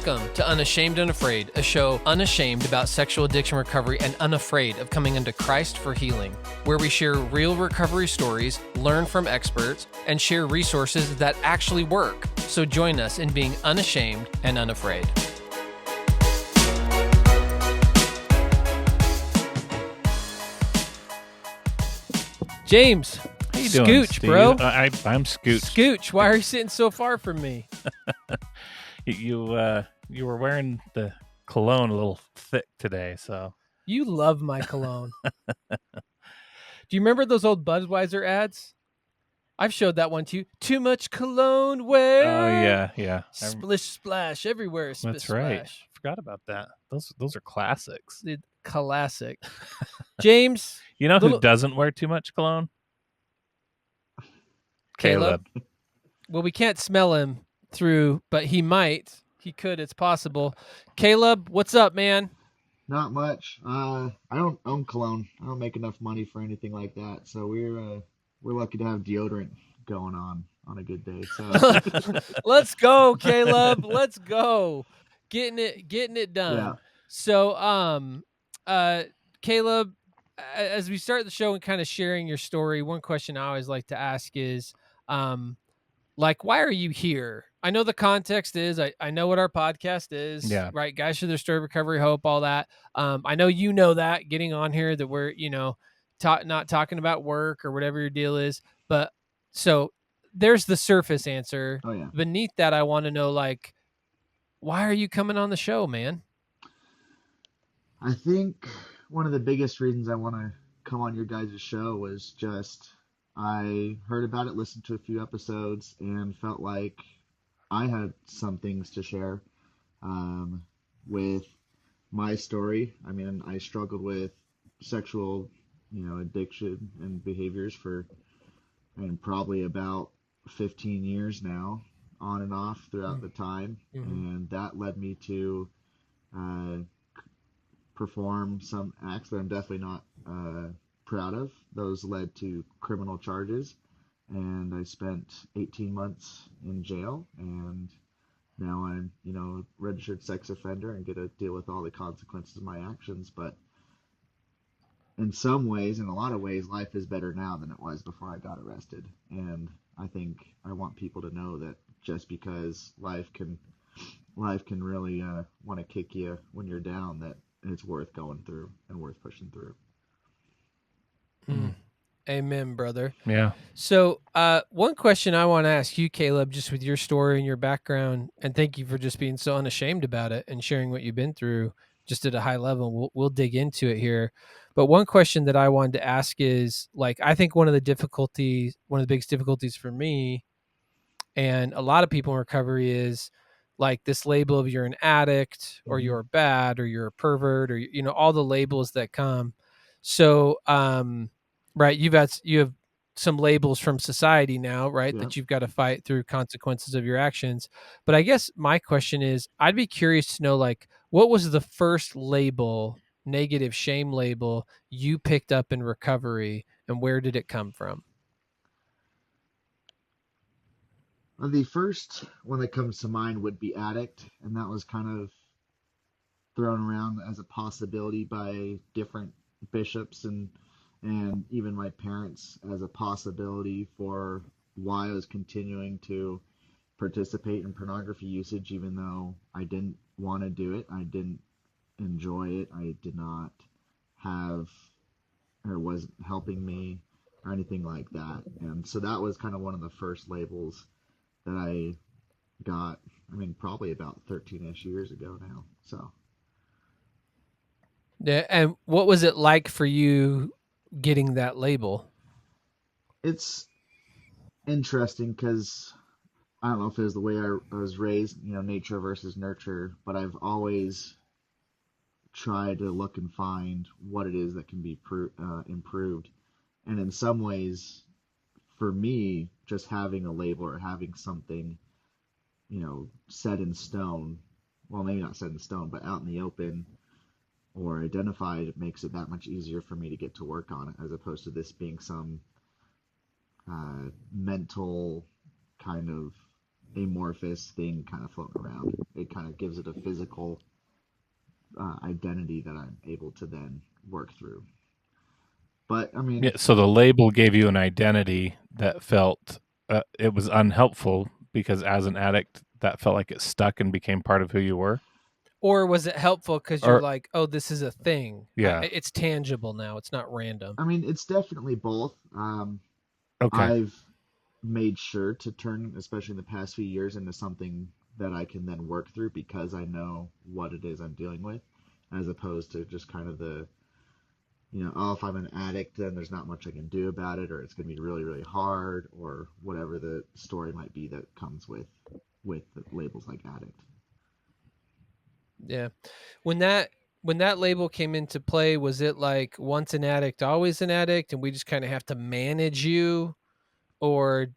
Welcome to Unashamed, Unafraid, a show unashamed about sexual addiction recovery and unafraid of coming into Christ for healing, where we share real recovery stories, learn from experts, and share resources that actually work. So join us in being unashamed and unafraid. James, how you doing, Scooch, Steve? bro. I'm Scooch. Scooch, why are you sitting so far from me? You were wearing the cologne a little thick today, so. You love my cologne. Do you remember those old Budweiser ads? I've showed that one to you. Too much cologne, where? Oh yeah. Splish splash everywhere. That's right. Forgot about that. Those are classics. Classic. James, you know who doesn't wear too much cologne? Kaleb. Well, we can't smell him through, but he might. He could. It's possible. Kaleb, what's up, man? Not much. I don't own cologne. I don't make enough money for anything like that. So we're lucky to have deodorant going on a good day. So let's go, Kaleb. Let's go. Getting it done. Yeah. So, Kaleb, as we start the show and kind of sharing your story, one question I always like to ask is, why are you here? I know the context is, I know what our podcast is, yeah. Right? Guys Share Their Story, Recovery, Hope, all that. I know you know that getting on here that we're, not talking about work or whatever your deal is. But so there's the surface answer. Oh, yeah. Beneath that, I want to know, why are you coming on the show, man? I think one of the biggest reasons I want to come on your guys' show was just I heard about it, listened to a few episodes, and felt like I had some things to share with my story. I mean, I struggled with sexual, addiction and behaviors for probably about 15 years now, on and off throughout the time. Mm-hmm. And that led me to perform some acts that I'm definitely not proud of. Those led to criminal charges, and I spent 18 months in jail, and now I'm, a registered sex offender and get to deal with all the consequences of my actions. But in some ways, in a lot of ways, life is better now than it was before I got arrested. And I think I want people to know that just because life can really want to kick you when you're down, that it's worth going through and worth pushing through. Amen, brother. Yeah. So one question I want to ask you, Kaleb, just with your story and your background, and thank you for just being so unashamed about it and sharing what you've been through just at a high level. We'll dig into it here. But one question that I wanted to ask is, I think one of the biggest difficulties for me and a lot of people in recovery is this label of you're an addict or you're bad or you're a pervert or, all the labels that come. So, right, you have some labels from society now, right, Yeah. that you've got to fight through consequences of your actions. But I guess my question is, I'd be curious to know, what was the first label, negative shame label, you picked up in recovery, and where did it come from? The first one that comes to mind would be addict, and that was kind of thrown around as a possibility by different bishops and even my parents as a possibility for why I was continuing to participate in pornography usage, even though I didn't want to do it. I didn't enjoy it. I did not have, or wasn't helping me or anything like that. And so that was kind of one of the first labels that I got, probably about 13-ish years ago now. So. Yeah, and what was it like for you getting that label? It's interesting because I don't know if it was the way I was raised, nature versus nurture, but I've always tried to look and find what it is that can be improved. And in some ways, for me, just having a label or having something, set in stone, well, maybe not set in stone, but out in the open or identified, it makes it that much easier for me to get to work on it, as opposed to this being some mental kind of amorphous thing kind of floating around. It kind of gives it a physical identity that I'm able to then work through. But I mean, Yeah, so the label gave you an identity that felt it was unhelpful because as an addict, that felt like it stuck and became part of who you were. Or was it helpful because you're Or like, oh, this is a thing. yeah, It's tangible now. It's not random. I mean, it's definitely both. okay, I've made sure to turn, especially in the past few years, into something that I can then work through because I know what it is I'm dealing with, as opposed to just kind of the, oh, if I'm an addict, then there's not much I can do about it, or it's going to be really, really hard, or whatever the story might be that comes with the labels like addict. Yeah. When that label came into play, was it like once an addict, always an addict, and we just kind of have to manage you? Or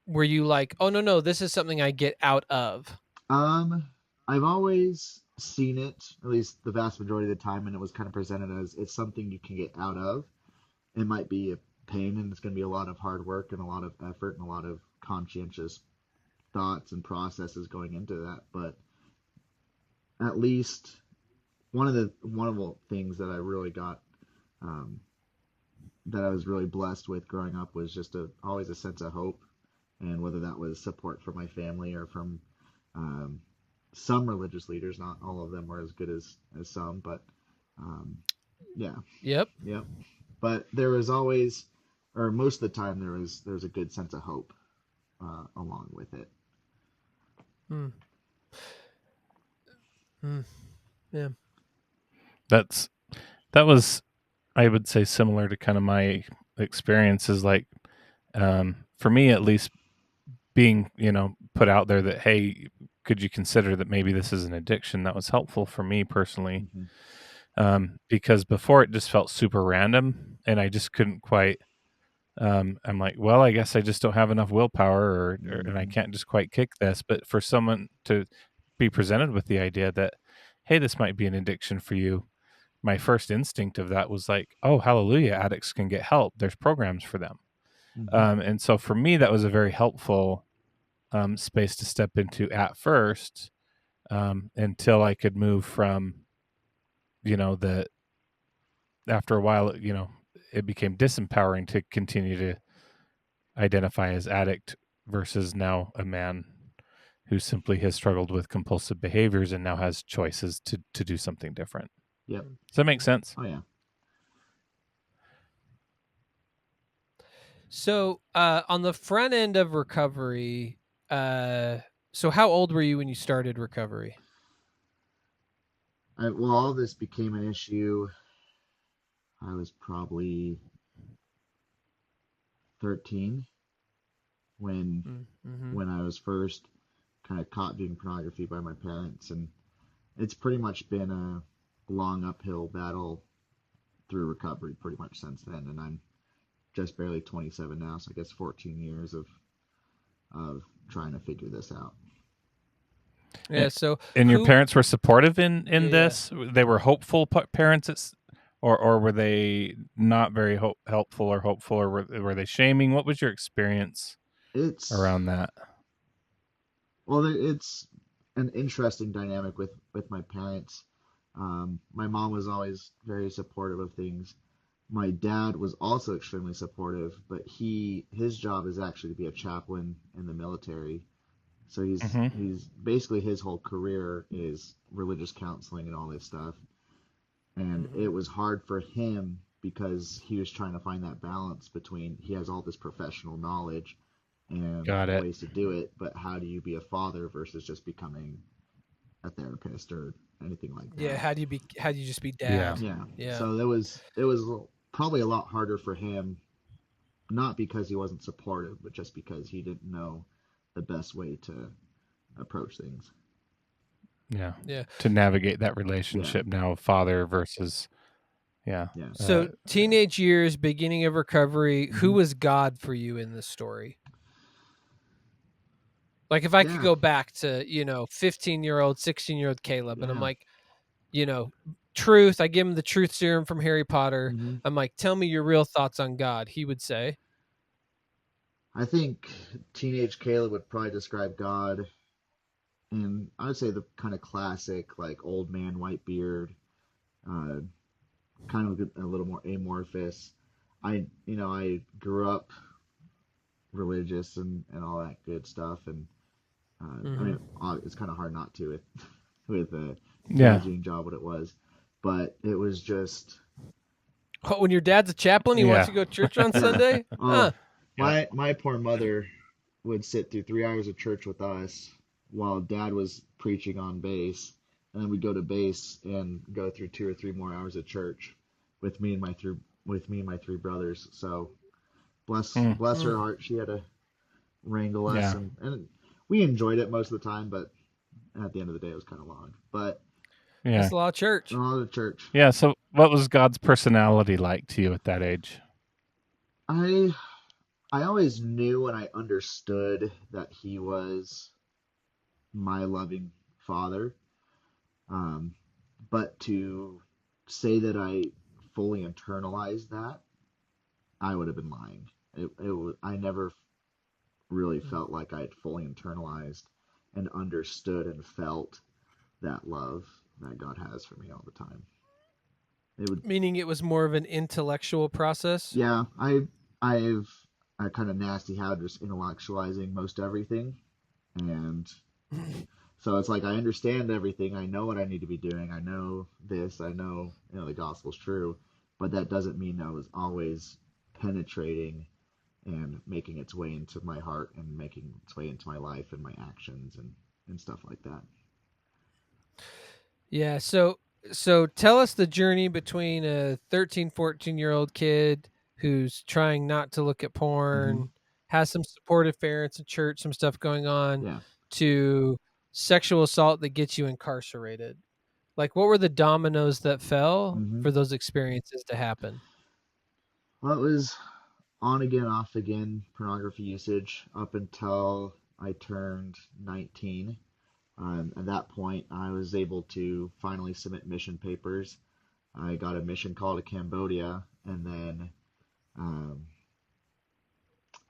were you like, oh no, this is something I get out of? Um, I've always seen it, at least the vast majority of the time, and it was kind of presented as it's something you can get out of. It might be a pain, and it's going to be a lot of hard work and a lot of effort and a lot of conscientious thoughts and processes going into that. But at least one of the things that I really got, um, that I was really blessed with growing up was just always a sense of hope, and whether that was support from my family or from um, some religious leaders. Not all of them were as good as some, but um, yeah, Yep. yeah. But there was always, or most of the time, there was a good sense of hope along with it. Hmm. Hmm. Yeah. that was, I would say, similar to kind of my experiences. Like for me, at least, being put out there that, hey, could you consider that maybe this is an addiction? That was helpful for me personally, Mm-hmm. because before it just felt super random, and I just couldn't quite. I'm like, well, I guess I just don't have enough willpower, and I Mm-hmm. can't just quite kick this. But for someone to be presented with the idea that, hey, this might be an addiction for you, my first instinct of that was like, oh, hallelujah, addicts can get help. There's programs for them. Mm-hmm. And so for me, that was a very helpful space to step into at first, until I could move from, the after a while, it became disempowering to continue to identify as addict versus now a man who simply has struggled with compulsive behaviors and now has choices to do something different. Yep. Does that make sense? Oh yeah. So on the front end of recovery, so how old were you when you started recovery? Well, all this became an issue. I was probably 13 when Mm-hmm. when I was first kind of caught viewing pornography by my parents, and it's pretty much been a long uphill battle through recovery pretty much since then. And I'm just barely 27 now, so I guess 14 years of trying to figure this out. Yeah. So And your who? parents were supportive in Yeah. this? They were hopeful parents, or were they not very helpful or hopeful, or were they shaming? What was your experience It's around that? well, it's an interesting dynamic with my parents. My mom was always very supportive of things. My dad was also extremely supportive, but his job is actually to be a chaplain in the military. So he's Mm-hmm. he's basically his whole career is religious counseling and all this stuff. And Mm-hmm. it was hard for him because he was trying to find that balance between he has all this professional knowledge and Got it. ways to do it, but how do you be a father versus just becoming a therapist or anything like Yeah. that? How do you just be Yeah. dad? Yeah. Yeah. So it was probably a lot harder for him, not because he wasn't supportive, but just because he didn't know the best way to approach things. Yeah. Yeah. To navigate that Yeah. relationship now of father versus, yeah. Yeah. So teenage years, beginning of recovery, who Hmm. was God for you in this story? Like if I could Yeah. go back to, 15-year-old, 16-year-old Caleb, and I'm Yeah. like, you know, truth, I give him the truth serum from Harry Potter. Hmm. I'm like, tell me your real thoughts on God. He would say, I think teenage Caleb would probably describe God in, I would say, the kind of classic, like old man, white beard, uh, kind of a little more amorphous. I grew up religious and all that good stuff, and I Mm-hmm. mean, it's kind of hard not to with with Yeah. dad's job what it was, but it was just Oh, when your dad's a chaplain, he wants Yeah. you to go to church on yeah. Sunday? Oh, Huh. Yeah. my poor mother would sit through 3 hours of church with us while dad was preaching on bass, and then we'd go to bass and go through 2 or 3 more hours of church with me and my three brothers. So Mm. bless her Mm. heart, she had to wrangle us, Yeah. and we enjoyed it most of the time, but at the end of the day, it was kind of long. But Yeah. That's a lot of a church. lot of church. Yeah. So, what was God's personality like to you at that age? I I always knew and I understood that he was my loving father. Um, but to say that I fully internalized that, I would have been lying. I never really Mm. felt like I had fully internalized and understood and felt that love that God has for me all the time. It would, Meaning it was more of an intellectual process? yeah, I've a kind of nasty habit of just intellectualizing most everything, and so it's like I understand everything. I know what I need to be doing. I know this. I know, the gospel's true, but that doesn't mean that was always penetrating and making its way into my heart and making its way into my life and my actions and stuff like that. Yeah, so tell us the journey between a 13, 14-year-old kid who's trying not to look at Hmm. porn, has some supportive parents at church, some stuff going on, Yeah. to sexual assault that gets you incarcerated. Like what were the dominoes that fell Hmm. for those experiences to happen? Well, it was on again, off again pornography usage up until I turned 19. At that point, I was able to finally submit mission papers. I got a mission call to Cambodia, and then um,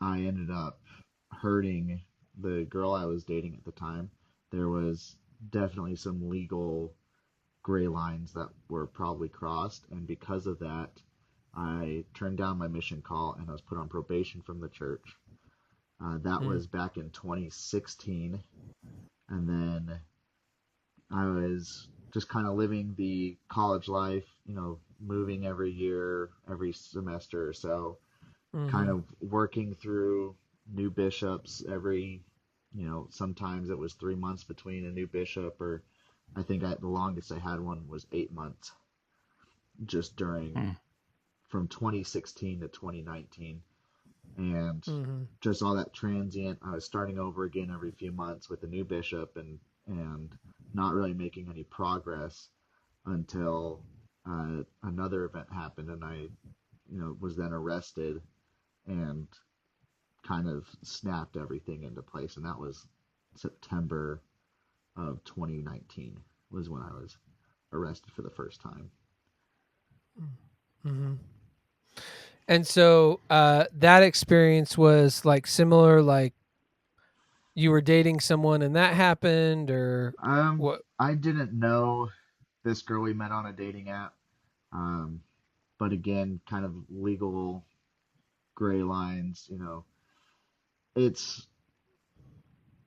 I ended up hurting the girl I was dating at the time. There was definitely some legal gray lines that were probably crossed, and because of that, I turned down my mission call and I was put on probation from the church. That Mm, was back in 2016, and then I was just kind of living the college life, moving every year, every semester or so, kind mhm, of working through new bishops every, sometimes it was 3 months between a new bishop, or I think the longest I had one was 8 months just during Mm. from 2016 to 2019. And mhm, just all that transient, I was starting over again every few months with a new bishop and not really making any progress until another event happened, and I, was then arrested and kind of snapped everything into place. And that was September of 2019 was when I was arrested for the first time. mhm. And so that experience was like similar, like you were dating someone and that happened, or Um, what? I didn't know this girl we met on a dating app. Um, but again, kind of legal gray lines. It's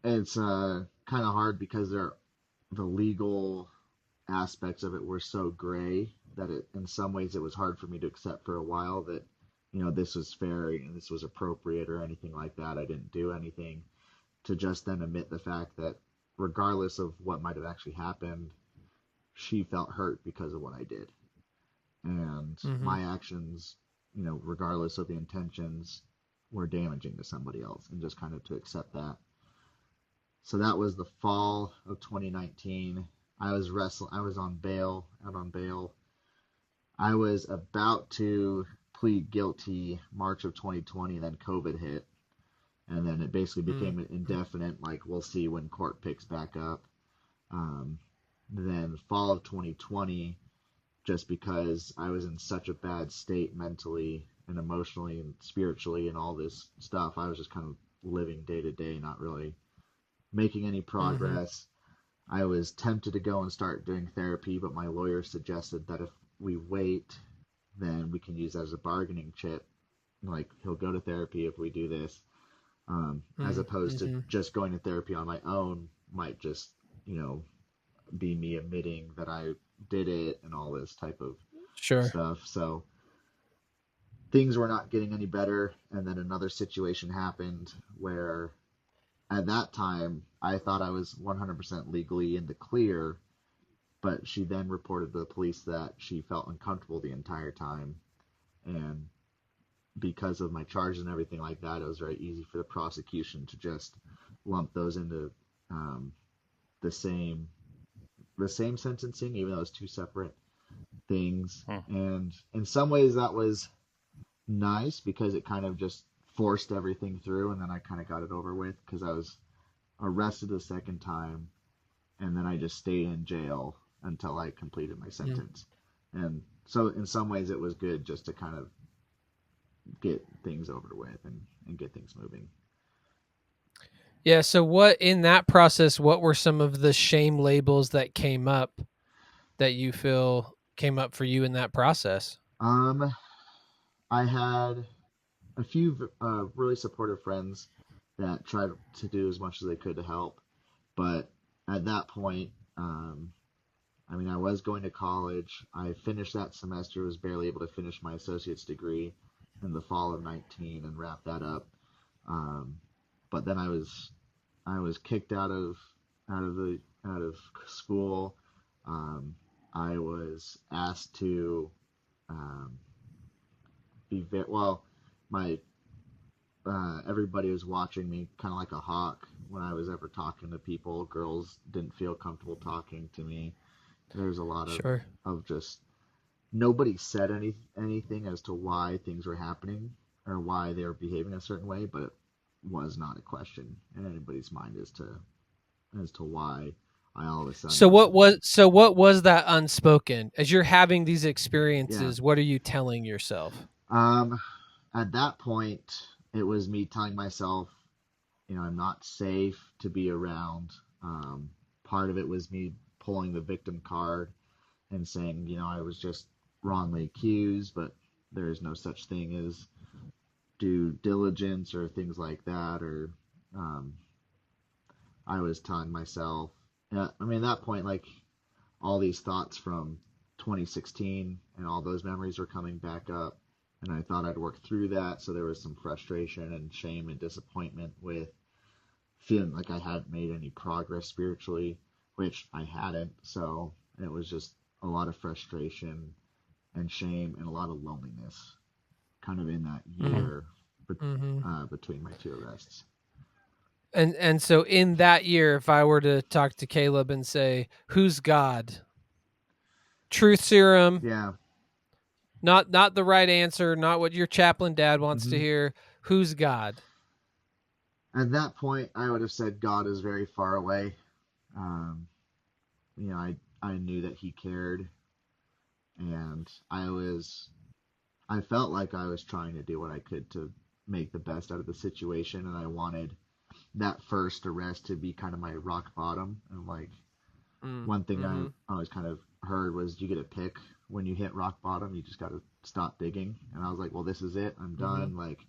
it's kind of hard because the legal aspects of it were so gray that in some ways it was hard for me to accept for a while that this was fair and this was appropriate or anything like that. I didn't do anything to just then admit the fact that regardless of what might have actually happened, she felt hurt because of what I did, and Mhm, my actions, regardless of the intentions, were damaging to somebody else, and just kind of to accept that. So that was the fall of 2019. I was on bail, out on bail. I was about to plead guilty March of 2020, then COVID hit, and then it basically mm, became indefinite. Like we'll see when court picks back up. Um, then fall of 2020, just because I was in such a bad state mentally and emotionally and spiritually and all this stuff. I was just kind of living day to day, not really making any Mm-hmm. progress. I was tempted to go and start doing therapy, but my lawyer suggested that if we wait, then we can use that as a bargaining chip. Like, he'll go to therapy if we do this, as opposed to Mm-hmm. just going to therapy on my own might just, you know, be me admitting that I did it and all this type of Sure. stuff. So things were not getting any better. And then another situation happened where at that time I thought I was 100% legally in the clear, but she then reported to the police that she felt uncomfortable the entire time. And because of my charges and everything like that, it was very easy for the prosecution to just lump those into um, the same the same sentencing, even though it's two separate things. Hmm. And in some ways, that was nice because it kind of just forced everything through, and then I kind of got it over with because I was arrested the second time, and then I just stayed in jail until I completed my Mm. sentence. And so, in some ways, it was good just to kind of get things over with and get things moving. Yeah. So, what in that process? What were some of the shame labels that came up that you feel came up for you in that process? Um, I had a few really supportive friends that tried to do as much as they could to help. But at that point, I mean, I was going to college. I finished that semester, was barely able to finish my associate's degree in the fall of 19 and wrap that up. Um, but then I was kicked out of school. Um, I was asked to um, be very well. My everybody was watching me kind of like a hawk when I was ever talking to people. Girls didn't feel comfortable talking to me. There's a lot Sure. of just nobody said anything as to why things were happening or why they were behaving a certain way, but it was not a question in anybody's mind as to why I all of a sudden was So what was that unspoken? As you're having these yeah. experiences, what are you telling yourself? Um, at that point, it was me telling myself, I'm not safe to be around. Um, Part of it was me pulling the victim card and saying, I was just wrongly accused, but there is no such thing as due diligence or things like that. Or um, I was telling myself, yeah, I mean, at that point, like all these thoughts from 2016 and all those memories were coming back up. And I thought I'd work through that. So there was some frustration and shame and disappointment with feeling like I hadn't made any progress spiritually, which I hadn't. So it was just a lot of frustration and shame and a lot of loneliness kind of in that Mm. year Mm-hmm. between my two arrests. And so in that year, if I were to talk to Caleb and say, "Who's God?" Truth serum, Yeah. not the right answer, not what your chaplain dad wants to Hmm. hear. Who's God? At that point, I would have said God is very far away. Um, I knew that He cared, and I felt like I was trying to do what I could to make the best out of the situation, and I wanted that first arrest to be kind of my rock bottom. And like Mm. one thing I Mm-hmm. always kind of heard was you get a pick when you hit rock bottom. You just got to stop digging. And I was like, well, this is it. I'm Mm-hmm. done. Like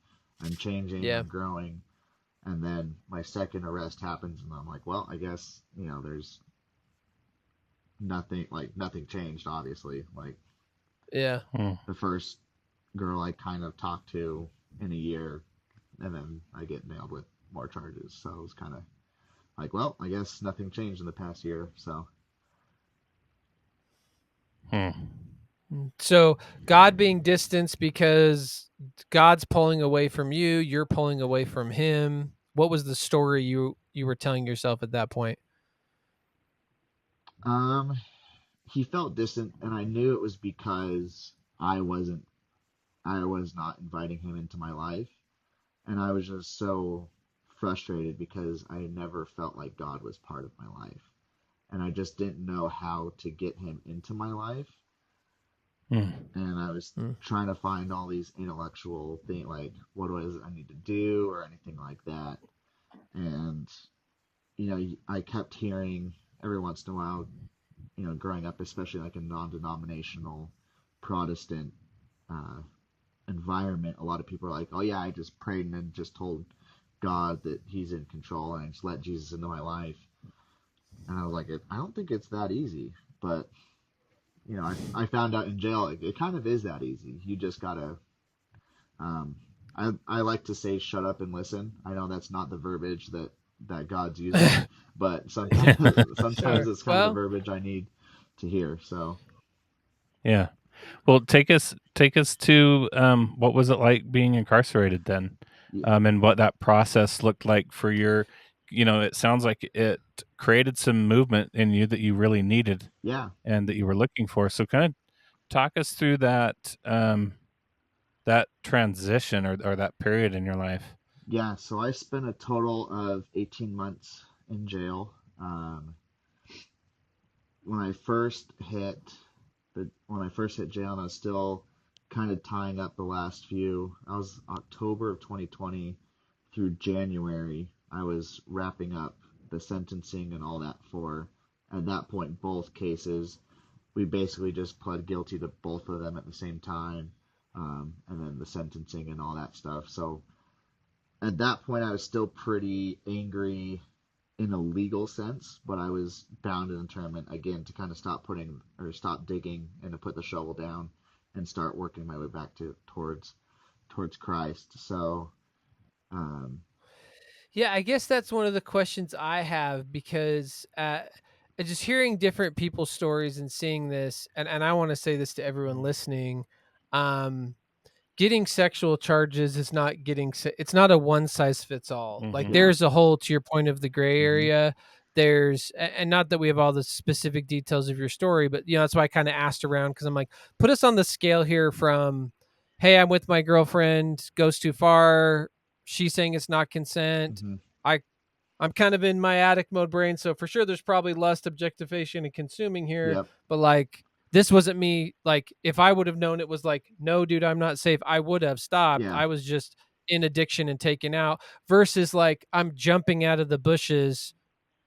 I'm changing. Yeah. I'm growing. And then my second arrest happens, and I'm like, well, I guess there's nothing changed. Obviously, like Yeah. Hmm. the first girl I kind of talked to in a year, and then I get nailed with more charges. So it was kind of like, well, I guess nothing changed in the past year. So Hmm. So God being distanced because God's pulling away from you, you're pulling away from him. What was the story you were telling yourself at that point? um, he felt distant, and I knew it was because I was not inviting him into my life, and I was just so frustrated because I never felt like God was part of my life, and I just didn't know how to get him into my life. Mm. and I was Mm. trying to find all these intellectual things, like what was I need to do or anything like that. And I kept hearing every once in a while, growing up, especially like a non-denominational Protestant uh, environment, a lot of people are like, "Oh yeah, I just prayed and then just told God that He's in control and I just let Jesus into my life." And I was like, I don't think it's that easy. But I found out in jail it kind of is that easy. You just gotta. Um, I like to say, "Shut up and listen." I know that's not the verbiage that God's using, but sometimes Sure. it's kind of the Well, verbiage I need to hear. So Yeah. Well, take us to what was it like being incarcerated then, yeah, and what that process looked like for your. It sounds like it created some movement in you that you really needed yeah, and that you were looking for. So, kind of talk us through that transition or that period in your life. yeah. So I spent a total of 18 months in jail. When I first hit when I first hit jail, and I was still kind of tying up the last few. I was October of 2020 through January. I was wrapping up the sentencing and all that for. At that point, both cases, we basically just pled guilty to both of them at the same time, and then the sentencing and all that stuff. So at that point, I was still pretty angry in a legal sense, but I was bound and determined again to kind of stop digging and to put the shovel down and start working my way back towards Christ. So, um, yeah, I guess that's one of the questions I have because just hearing different people's stories and seeing this, and I want to say this to everyone listening. Um, Getting sexual charges is not it's not a one size fits all. Like Mm-hmm. yeah, there's a whole, to your point of the gray mm-hmm, area. And not that we have all the specific details of your story, but that's why I kind of asked around because I'm like, put us on the scale here from, hey, I'm with my girlfriend, goes too far. She's saying it's not consent. mm-hmm, I I'm kind of in my addict mode brain, so for sure there's probably lust, objectification, and consuming here. yep, But like this wasn't me. Like if I would have known it was like, no, dude, I'm not safe, I would have stopped. yeah, I was just in addiction and taken out versus like I'm jumping out of the bushes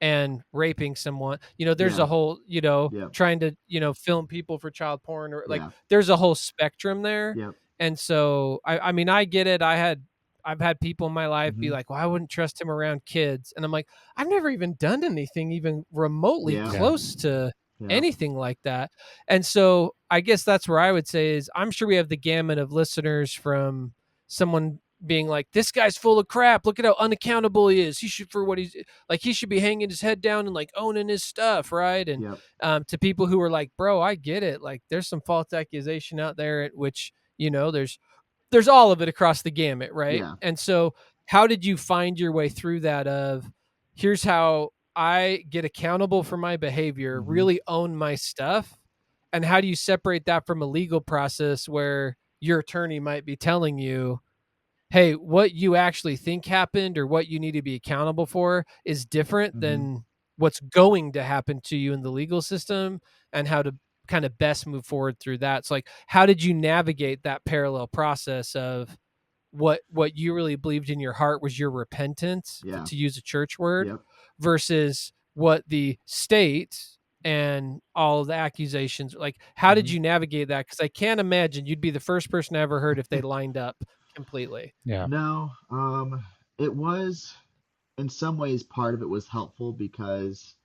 and raping someone. There's yeah, a whole, yep, trying to, film people for child porn or like yeah, there's a whole spectrum there. yep, And so I mean I get it. I've had people in my life be mm-hmm, like, well, I wouldn't trust him around kids. And I'm like, I've never even done anything even remotely yeah, Yeah. close to yep, anything like that. And so I guess that's where I would say is I'm sure we have the gamut of listeners from someone being like, this guy's full of crap. Look at how unaccountable he is. He should, for what he's like, he should be hanging his head down and like owning his stuff. Right. And yep, to people who are like, bro, I get it. Like there's some false accusation out there at which, there's all of it across the gamut, right? yeah, And so, how did you find your way through that? Of here's how I get accountable for my behavior, mm-hmm, really own my stuff, and how do you separate that from a legal process where your attorney might be telling you, hey, what you actually think happened or what you need to be accountable for is different mm-hmm, than what's going to happen to you in the legal system, and how to kind of best move forward through that. So like how did you navigate that parallel process of what you really believed in your heart was your repentance, yeah, to use a church word, yep, versus what the state and all of the accusations, like how did mm-hmm. you navigate that? Because I can't imagine you'd be the first person I ever heard if they lined up completely. Yeah. No, it was in some ways part of it was helpful because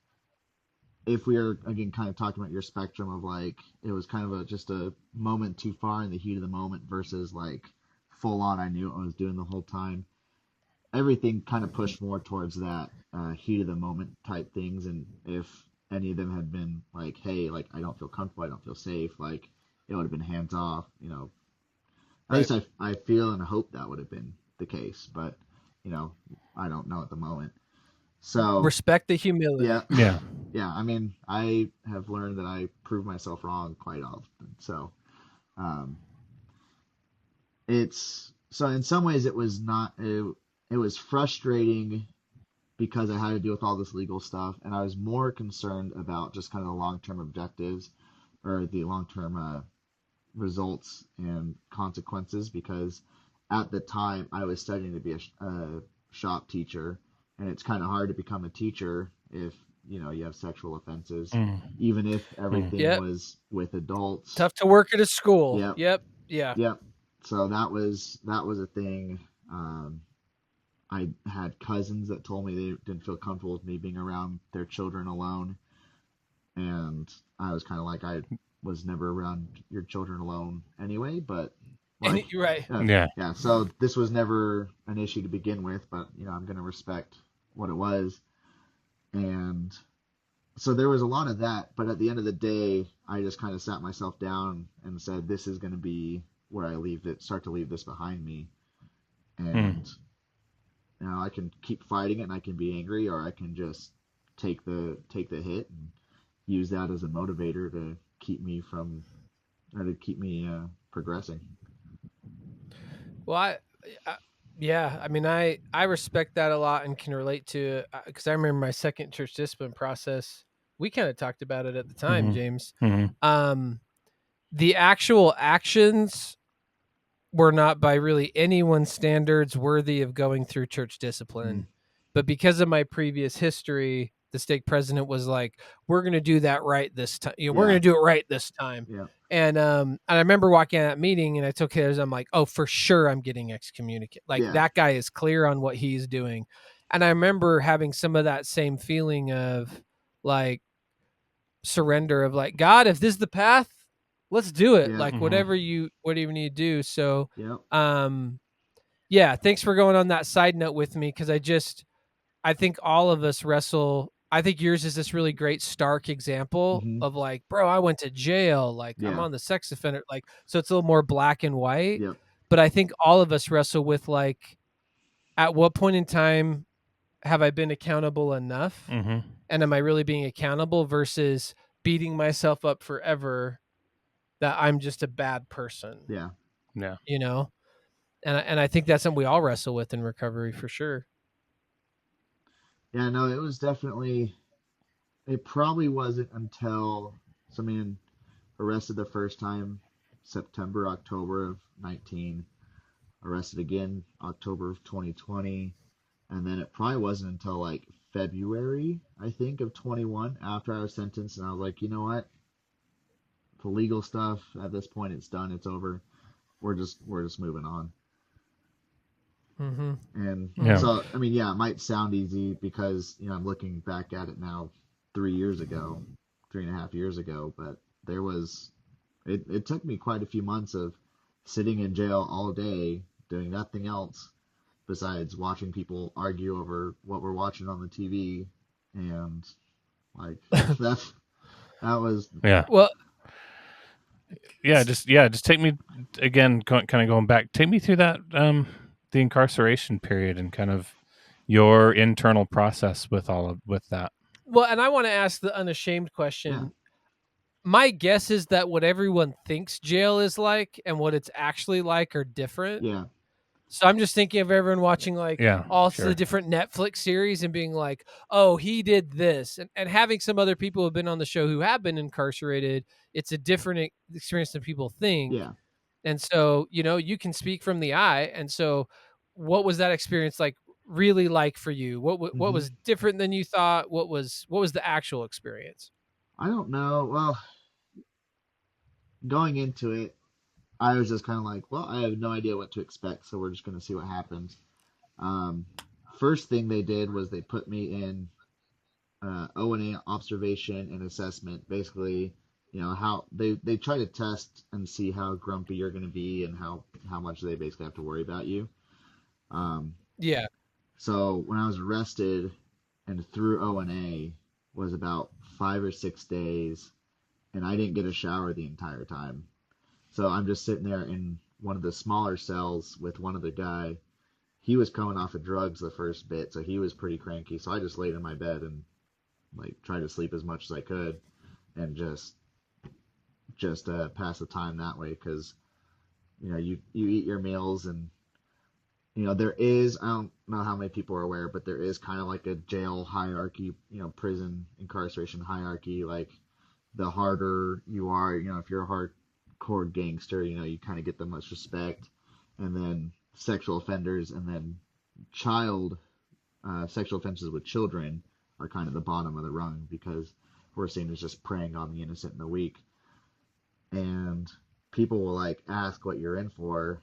if we are again kind of talking about your spectrum of like it was kind of just a moment too far in the heat of the moment versus like full on I knew what I was doing the whole time. Everything kind of pushed more towards that heat of the moment type things, and if any of them had been like, hey, like I don't feel comfortable, I don't feel safe, like it would have been hands off. At Right. least I feel and hope that would have been the case, but you know I don't know at the moment. So Respect the yeah, humility. Yeah. yeah. I mean, I have learned that I prove myself wrong quite often. So, um, it's so in some ways it was not it was frustrating because I had to deal with all this legal stuff, and I was more concerned about just kind of the long term objectives or the long term results and consequences, because at the time I was studying to be a shop teacher, and it's kind of hard to become a teacher if you have sexual offenses, Mm. even if Mm. everything Yep. was with adults. Tough to work at a school. Yep, Yep. Yeah. yep. So that was a thing. I had cousins that told me they didn't feel comfortable with me being around their children alone, and I was kind of like, I was never around your children alone anyway, but And like, you're right. Yeah. yeah. So this was never an issue to begin with, but I'm gonna respect what it was, and so there was a lot of that. But at the end of the day, I just kind of sat myself down and said, this is gonna be where I start to leave this behind me, and Mm. I can keep fighting it and I can be angry, or I can just take the hit and use that as a motivator to keep me progressing. Well, I yeah, I mean, I respect that a lot and can relate to it because I remember my second church discipline process. We kind of talked about it at the time, Mm-hmm. James. Mm-hmm. Um, the actual actions were not by really anyone's standards worthy of going through church Mm, discipline. But because of my previous history, the stake president was like, "We're going to do that right this time. We're going yeah, to do it right this time." yeah, And I remember walking out of that meeting, and I took his. I'm like, "Oh, for sure, I'm getting excommunicated. Like yeah, that guy is clear on what he's doing." And I remember having some of that same feeling of like surrender of like, God, if this is the path, let's do it. yeah, Like Mm-hmm. whatever you need to do. So yeah. um yeah, thanks for going on that side note with me because I think all of us wrestle. I think yours is this really great stark example Hmm. of like, bro, I went to jail, like I'm Yeah, on the sex offender, like so it's a little more black and white. yep, But I think all of us wrestle with like at what point in time have I been accountable enough? Mm-hmm. And am I really being accountable versus beating myself up forever that I'm just a bad person, yeah, Yeah. you know? And I think that's something we all wrestle with in recovery for sure. yeah. No, it was definitely. It probably wasn't until, so I mean, arrested the first time September, October of 19, arrested again October of 2020, and then it probably wasn't until like February, I think, of 21 after I was sentenced, and I was like, you know what, the legal stuff at this point, it's done, it's over. We're just moving on. Mm-hmm. And Yeah. Mm-hmm. so, I mean, yeah, it might sound easy because I'm looking back at it now, 3 years ago, 3.5 years ago, but there was it took me quite a few months of sitting in jail all day doing nothing else besides watching people argue over what we're watching on the TV, and like that's that was Yeah. Well, Just take me again, kind of going back. Take me through that the incarceration period and kind of your internal process with that. and I want to ask the unashamed yeah, question. My guess is that what everyone thinks jail is like and what it's actually like are different. yeah, So I'm just thinking of everyone watching like Yeah. all the Sure. different Netflix series and being like, oh, he did this. And having some other people who have been on the show who have been incarcerated, it's a different experience than people think. yeah. And so, you can speak from the eye. And so, what was that experience like? Really like for you? What Hmm. was different than you thought? What was the actual experience? I don't know. Well, going into it, I was just kind of like, well, I have no idea what to expect, so we're just gonna see what happens. Um, First thing they did was they put me in O&A, observation and assessment. Basically, how they try to test and see how grumpy you're going to be and how much they basically have to worry about you. Um, Yeah. so when I was arrested and through O&A was about 5 or 6 days, and I didn't get a shower the entire time. So I'm just sitting there in one of the smaller cells with one other guy. He was coming off of drugs the first bit, so he was pretty cranky. So I just laid in my bed and like tried to sleep as much as I could, and just pass the time that way, because you eat your meals, and there is, I don't know how many people are aware, but there is kind of like a jail hierarchy, prison incarceration hierarchy. Like the harder you are, if you're a hardcore gangster, you kind of get the most respect, and then sexual offenders, and then child sexual offenses with children are kind of the bottom of the rung because we're seen as just preying on the innocent and the weak. And people will like ask what you're in for,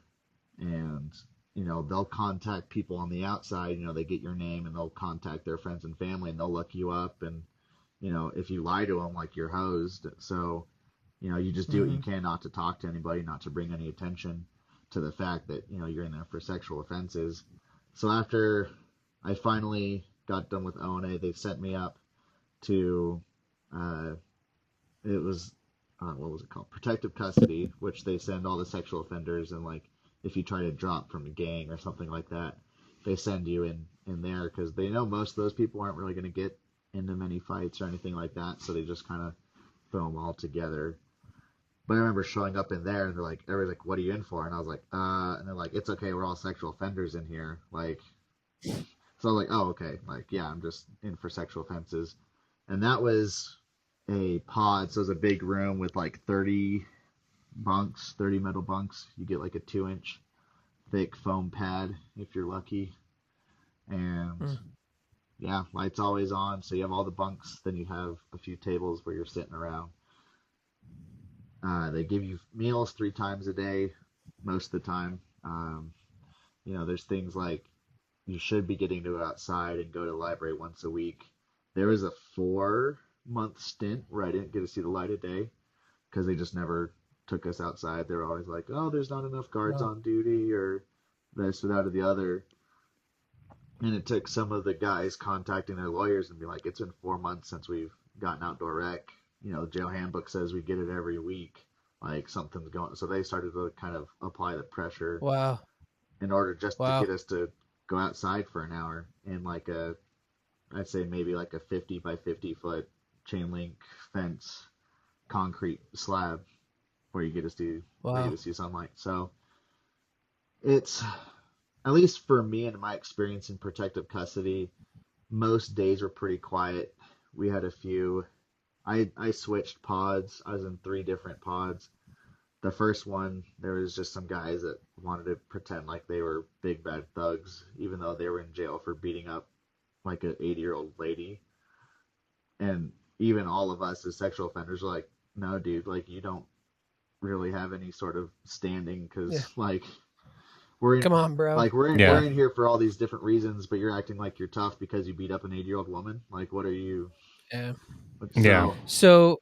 and they'll contact people on the outside. They get your name and they'll contact their friends and family and they'll look you up, and if you lie to them, like, you're hosed. So you just do what you Mm-hmm. can not to talk to anybody, not to bring any attention to the fact that you're in there for sexual offenses. So after I finally got done with ONA, they sent me up to uh, it was what was it called, protective custody, which they send all the sexual offenders, and like if you try to drop from a gang or something like that, they send you in there because they know most of those people aren't really going to get into many fights or anything like that, so they just kind of throw them all together. But I remember showing up in there and they're like, everybody's like, what are you in for? And I was like, and they're like, it's okay, we're all sexual offenders in here. Like, so I was like, oh, okay. Like, yeah, I'm just in for sexual offenses. And that was a pod. So it was a big room with like 30 bunks, 30 metal bunks. You get like a 2-inch thick foam pad if you're lucky. And Mm. yeah, lights always on. So you have all the bunks. Then you have a few tables where you're sitting around. They give you meals 3 times a day, most of the time. There's things like you should be getting to go outside and go to the library once a week. There was a 4-month stint where I didn't get to see the light of day because they just never took us outside. They were always like, oh, there's not enough guards Wow. on duty or this or that or the other. And it took some of the guys contacting their lawyers and be like, it's been 4 months since we've gotten outdoor rec. The jail handbook says we get it every week. Like, something's going. So they started to kind of apply the pressure Wow. in order just to Wow. get us to go outside for an hour in like I'd say maybe like a 50 by 50 foot chain link fence, concrete slab where you Wow. get to see sunlight. So it's, at least for me and my experience in protective custody, most days were pretty quiet. We had a few. I switched pods. I was in 3 different pods. The first one, there was just some guys that wanted to pretend like they were big bad thugs, even though they were in jail for beating up like an 80-year-old lady. And even all of us as sexual offenders were like, no, dude, like, you don't really have any sort of standing Yeah. because like we're in Come on, bro. we're Yeah. in here for all these different reasons, but you're acting like you're tough because you beat up an 80-year-old woman. Like, what are you? Yeah. Yeah. So So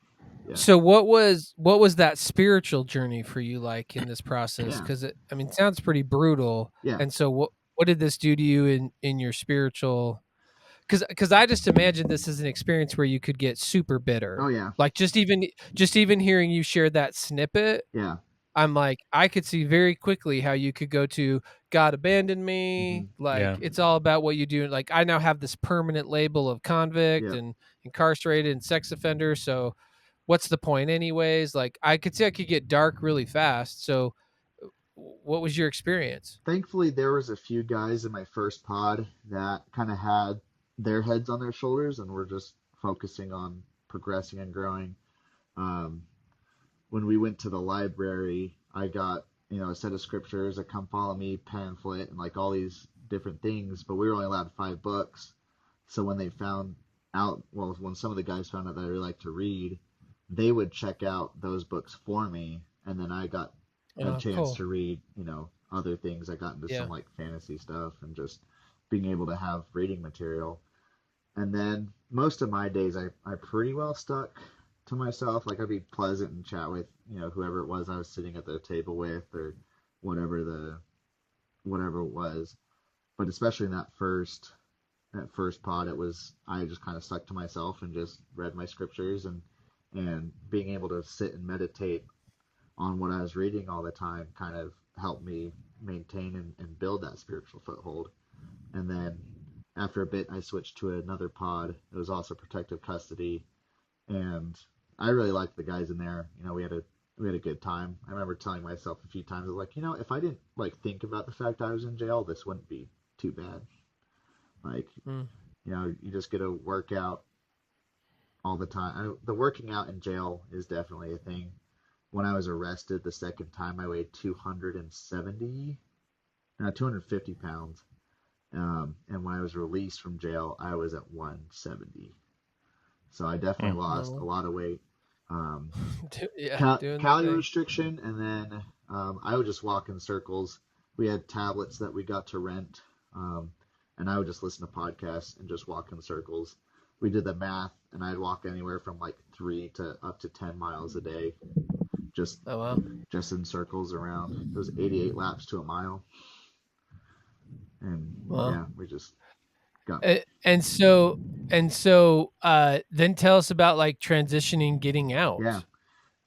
yeah, so what was that spiritual journey for you like in this process? yeah, Because I mean, it sounds pretty brutal. yeah. And so what did this do to you in your spiritual? Because I just imagine this as an experience where you could get super Oh bitter. yeah, Like just even hearing you share that snippet, yeah. I'm like, I could see very quickly how you could go to God abandoned Hmm. me. Yeah. Like it's all about what you do. Like I now have this permanent label of convict Yep. and incarcerated and sex offender. So what's the point anyways? Like I could see I could get dark really fast. So what was your experience? Thankfully, there was a few guys in my first pod that kind of had their heads on their shoulders and were just focusing on progressing and growing. Um, when we went to the library, I got, a set of scriptures, a come follow me pamphlet, and like all these different things, but we were only allowed 5 books. So when they found out, well, when some of the guys found out that I really like to read, they would check out those books for me, and then I got a chance Cool. to read, other things. I got into some Yeah. like fantasy stuff and just being able to have reading material. And then most of my days, I pretty well stuck to myself. Like, I'd be pleasant and chat with, whoever it was I was sitting at the table with, or whatever whatever it was. But especially in that first pod, it was, I just kind of stuck to myself and just read my scriptures, and being able to sit and meditate on what I was reading all the time kind of helped me maintain and build that spiritual foothold. And then after a bit, I switched to another pod. It was also protective custody, and I really liked the guys in there. We had a good time. I remember telling myself a few times, I was like, if I didn't like think about the fact I was in jail, this wouldn't be too bad. Like, Mm. you just get to work out all the time. The working out in jail is definitely a thing. when I was arrested the second time, I weighed 250 pounds. And when I was released from jail, I was at 170. So I definitely Mm. lost a No. lot of weight. Um, Yeah, doing the calorie thing. restriction, and then I would just walk in circles. We had tablets that we got to rent, um, and I would just listen to podcasts and just walk in circles. We did the math, and I'd walk anywhere from like 3 to up to 10 miles a day, just Oh wow. just in circles around. It was 88 laps to a mile, and Well, yeah, we just got and so then tell us about like transitioning getting yeah, out.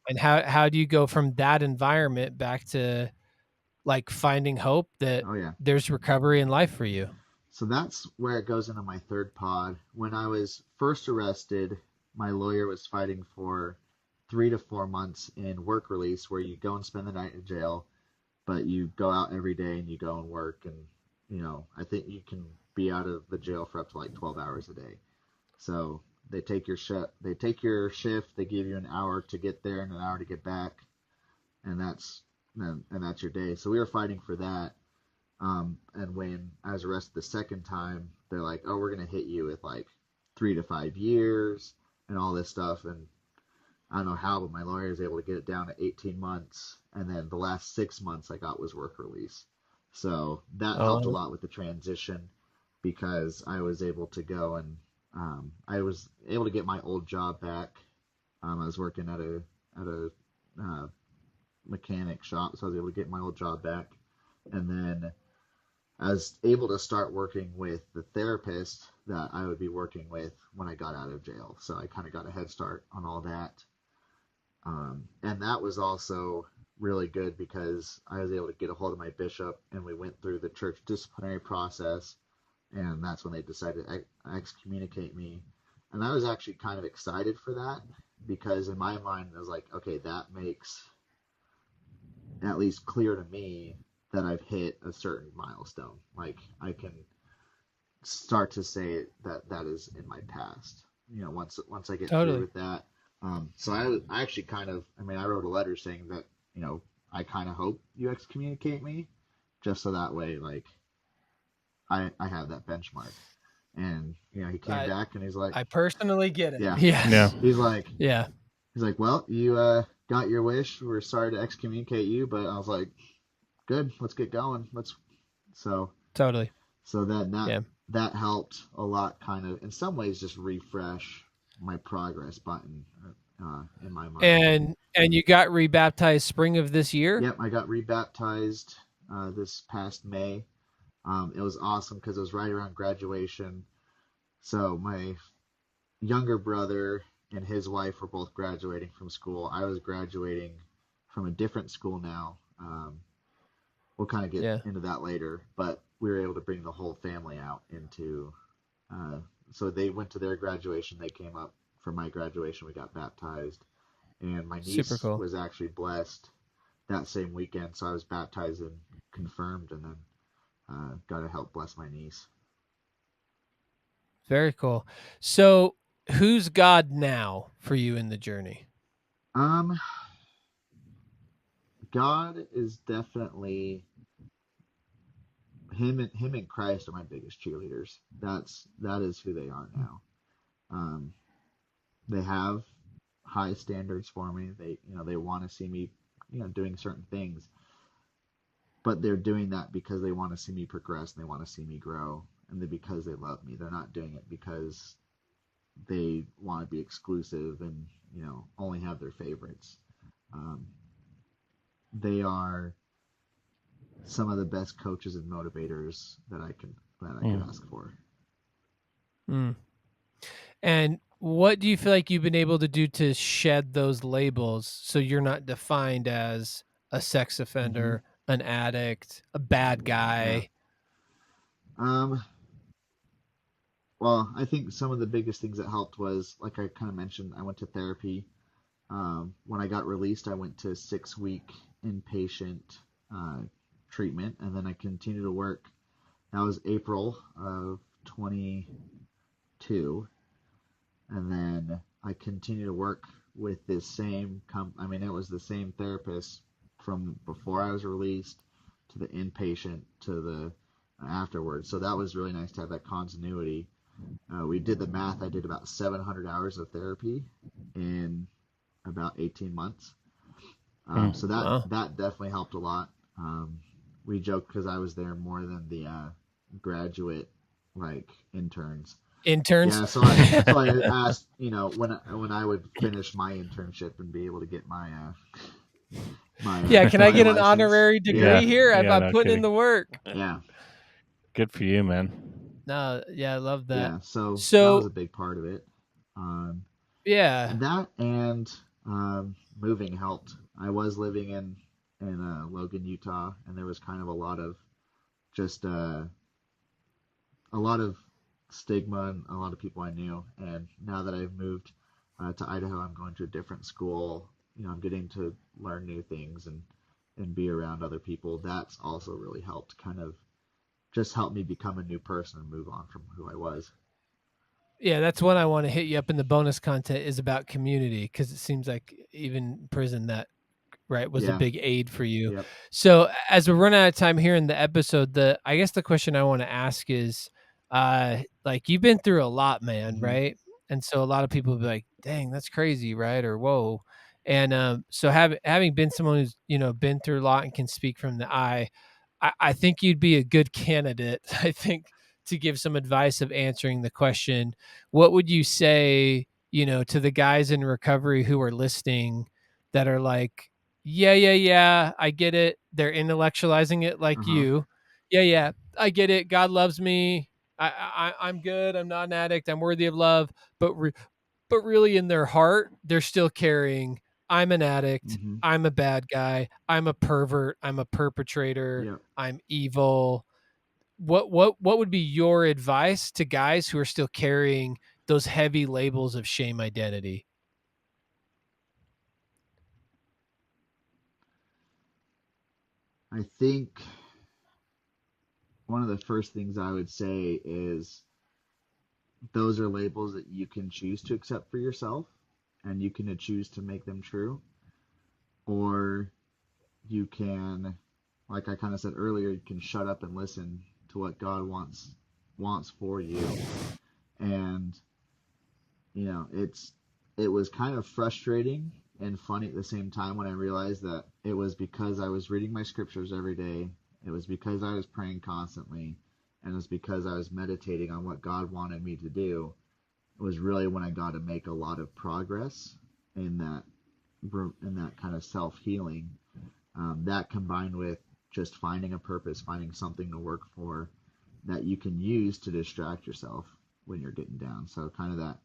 And how do you go from that environment back to like finding hope that oh yeah. there's recovery in life for you? So that's where it goes into my third pod. When I was first arrested, my lawyer was fighting for 3 to 4 months in work release, where you go and spend the night in jail, but you go out every day and you go and work. And, I think you can be out of the jail for up to like 12 hours a day. So they take your shift, they give you an hour to get there and an hour to get back, and that's your day. So we were fighting for that. And when I was arrested the second time, they're like, "Oh, we're gonna hit you with like 3 to 5 years and all this stuff." And I don't know how, but my lawyer was able to get it down to 18 months, and then the last 6 months I got was work release. So that helped a Oh, lot with the transition because I was able to go and I was able to get my old job back. I was working at a uh, mechanic shop, so I was able to get my old job back, and then I was able to start working with the therapist that I would be working with when I got out of jail. So I kind of got a head start on all that. And that was also really good because I was able to get a hold of my bishop and we went through the church disciplinary process. And that's when they decided to excommunicate me. And I was actually kind of excited for that because in my mind, I was like, okay, that makes at least clear to me that I've hit a certain milestone. Like I can start to say that that is in my past. Once I get through totally. with that. So I actually I wrote a letter saying that I kind of hope you excommunicate me, just so that way like I have that benchmark. And he came I back and he's like, I personally get it. yeah, Yes. Yeah. he's like Yeah. he's like, well, you got your wish. We're sorry to excommunicate you, but I was like, good, let's get going. So Totally. So then Yeah. that helped a lot, kind of in some ways, just refresh my progress button in my mind. And you got rebaptized spring of this year? Yep, I got rebaptized this past May. It was awesome because it was right around graduation. So my younger brother and his wife were both graduating from school. I was graduating from a different school now. We'll kind of get Yeah. into that later, but we were able to bring the whole family out into. Uh, so they went to their graduation. They came up for my graduation. We got baptized, and my Super niece cool. was actually blessed that same weekend. So I was baptized and confirmed, and then got to help bless my niece. Very cool. So, who's God now for you in the journey? Um, God is definitely him and Christ are my biggest cheerleaders. That is who they are now. Um, they have high standards for me. They want to see me doing certain things, but they're doing that because they want to see me progress and they want to see me grow, and because they love me. They're not doing it because they want to be exclusive and only have their favorites. Um, they are some of the best coaches and motivators that I could Mm. ask for. Mm. And what do you feel like you've been able to do to shed those labels so you're not defined as a sex Hmm. offender, an addict, a bad Yeah. guy? Um, well, I think some of the biggest things that helped was, like I kind of mentioned, I went to therapy. When I got released, I went to 6 week inpatient uh, treatment, and then I continued to work. That was April of 22, and then I continued to work with this same I mean, it was the same therapist from before I was released to the inpatient to the afterwards. So that was really nice to have that continuity. We did the math. I did about 700 hours of therapy in about 18 months. So Wow. that definitely helped a lot. We joked because I was there more than the graduate like interns. Interns. Yeah, so I asked, when I would finish my internship and be able to get my Yeah, can I my get an license. honorary Yeah, degree here? Yeah, I'm no putting in kidding. the work. yeah, Good for you, man. No, yeah, I love that. yeah. So that was So, a big part of it. Um, yeah. that and moving helped. I was living in Logan, Utah, and there was kind of a lot of just a lot of stigma and a lot of people I knew. And now that I've moved to Idaho, I'm going to a different school. I'm getting to learn new things and be around other people. That's also really helped kind of just help me become a new person and move on from who I was. Yeah, that's one I want to hit you up in the bonus content is about community because it seems like even prison that right was a Yeah. big aid for you. Yep. So as we run out of time here in the episode, the I guess the question I want to ask is like you've been through a lot, man, Hmm. right? And so a lot of people will be like, dang, that's crazy, right? Or whoa. And so having been someone who's, been through a lot and can speak from the I think you'd be a good candidate, I think, to give some advice of answering the question, what would you say, to the guys in recovery who are listening that are like, yeah, yeah, yeah, I get it. They're intellectualizing it Uh like huh. you. Yeah, yeah, I get it. God loves me. I'm good. I'm not an addict. I'm worthy of love. But really in their heart, they're still carrying, I'm an addict, Hmm. I'm a bad guy, I'm a pervert, I'm a perpetrator, Yep. I'm evil. What would be your advice to guys who are still carrying those heavy labels of shame identity? I think one of the first things I would say is those are labels that you can choose to accept for yourself and you can choose to make them true, or you can, like I kind of said earlier, you can shut up and listen to what God wants for you. And it was kind of frustrating and funny at the same time when I realized that it was because I was reading my scriptures every day. It was because I was praying constantly, and it was because I was meditating on what God wanted me to do. It was really when I got to make a lot of progress in that kind of self healing. That combined with just finding a purpose, finding something to work for that you can use to distract yourself when you're getting down. So kind of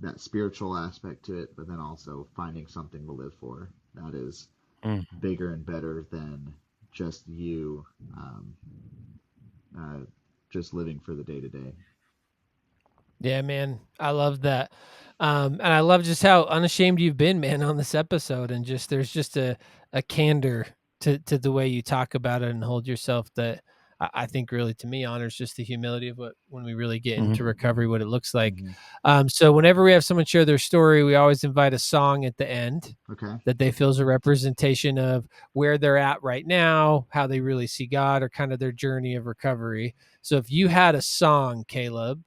that spiritual aspect to it, but then also finding something to live for that is Mm. bigger and better than just you um, uh, just living for the day to day. Yeah, man. I love that. And I love just how unashamed you've been, man, on this episode. And just there's just a candor to the way you talk about it and hold yourself that I think really to me honors just the humility of what when we really get into Mhm. recovery, what it looks like. Mm-hmm. So whenever we have someone share their story, we always invite a song at the end Okay. that they feel is a representation of where they're at right now, how they really see God, or kind of their journey of recovery. So if you had a song, Caleb,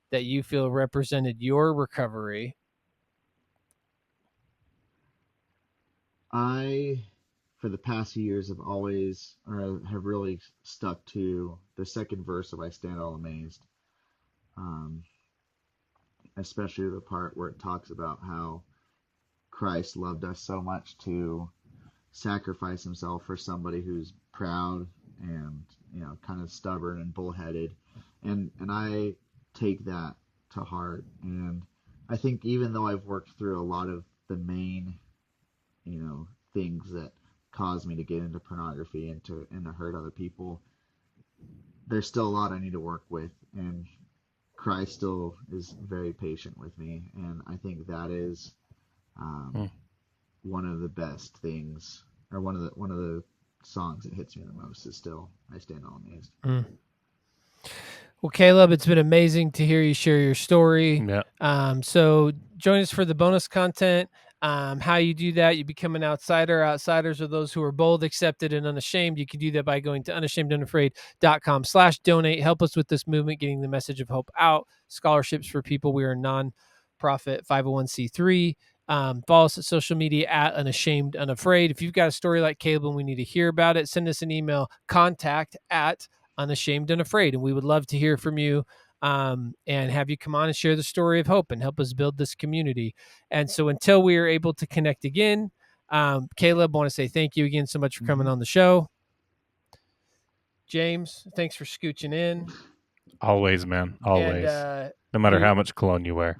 that you feel represented your recovery? I, for the past few years, have always, or have really stuck to the second verse of I Stand All Amazed, um, especially the part where it talks about how Christ loved us so much to sacrifice himself for somebody who's proud and kind of stubborn and bullheaded, and I take that to heart. And I think even though I've worked through a lot of the main things that caused me to get into pornography and to hurt other people, there's still a lot I need to work with, and Christ still is very patient with me, and I think that is um, Mm. one of the best things, or one of the songs that hits me the most is still "I Stand All Amazed." Mm. Well, Caleb, it's been amazing to hear you share your story. Yeah. So join us for the bonus content. How you do that, you become an outsider. Outsiders are those who are bold, accepted, and unashamed. You can do that by going to unashamedunafraid.com/donate. Help us with this movement, getting the message of hope out. Scholarships for people. We are a non-profit 501c3. Follow us at social media at Unashamed Unafraid. If you've got a story like Kaleb and we need to hear about it, send us an email, contact@unashamedunafraid, and we would love to hear from you, and have you come on and share the story of hope and help us build this community. And so until we are able to connect again, Kaleb, I want to say thank you again so much for coming on the show. James, thanks for scooching in. Always, man. Always. And, no matter how much cologne you wear.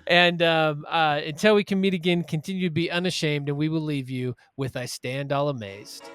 And until we can meet again, continue to be unashamed, and we will leave you with I Stand All Amazed.